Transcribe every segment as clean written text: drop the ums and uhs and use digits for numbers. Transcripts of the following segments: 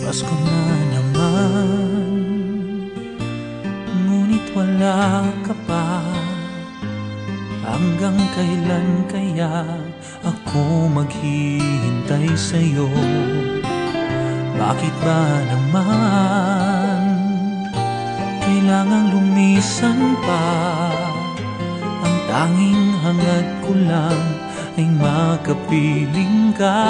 Pasko na naman, ngunit wala ka pa. Hanggang kailan kaya ako maghihintay sa'yo? Bakit ba naman kailangang lumisan pa? Ang tanging hangad ko lang ay makapiling ka.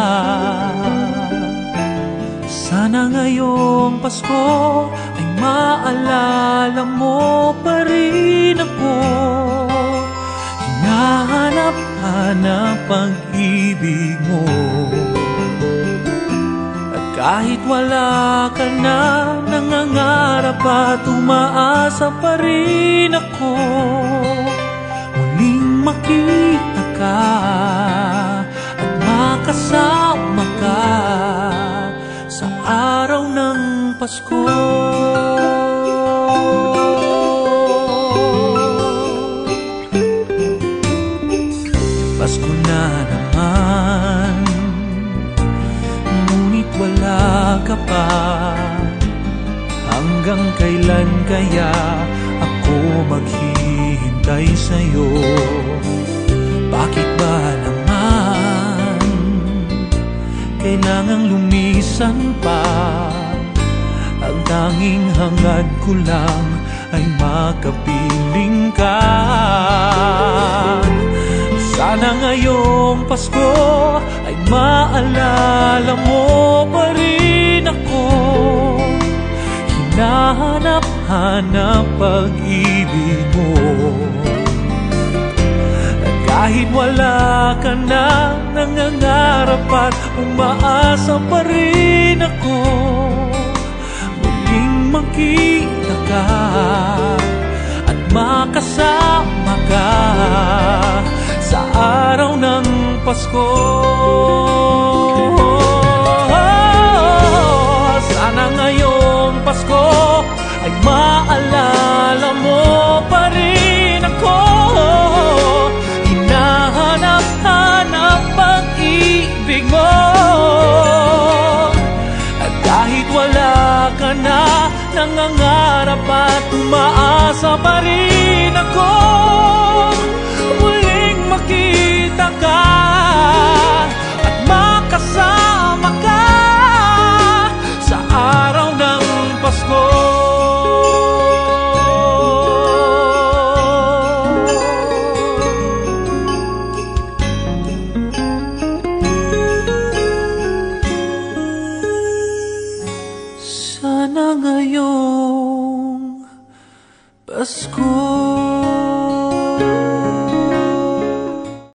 Sana ngayong Pasko ay maalala mo pa rin ako. Hinahanap-hanap pag-ibig mo. At kahit wala ka na, nangangarap at umaasa pa rin ako. Muling makita ka at makasama ka sa araw ng Pasko. Pasko na naman, ngunit wala ka pa. Hanggang kailan kaya ako maghihintay sa'yo? Bakit ba naman kailangang lumisan pa? Ang tanging hangad ko lang ay makapiling ka. Sana ngayong Pasko ay maalala mo pa rin ako. Hinahanap-hanap pag-ibig mo. At kahit wala ka na, nangangarap at umaasa pa rin ako. Muling makita ka at makasama ka sa araw ng Pasko. Sana ngayong Pasko ay maalala mo pa rin ako. Hinahanap-hanap pag-ibig mo. At kahit wala ka na, nangangarap at umaasa pa rin ako. Muling makita ka at makasama ka sa araw ng Pasko. Sana ngayong Pasko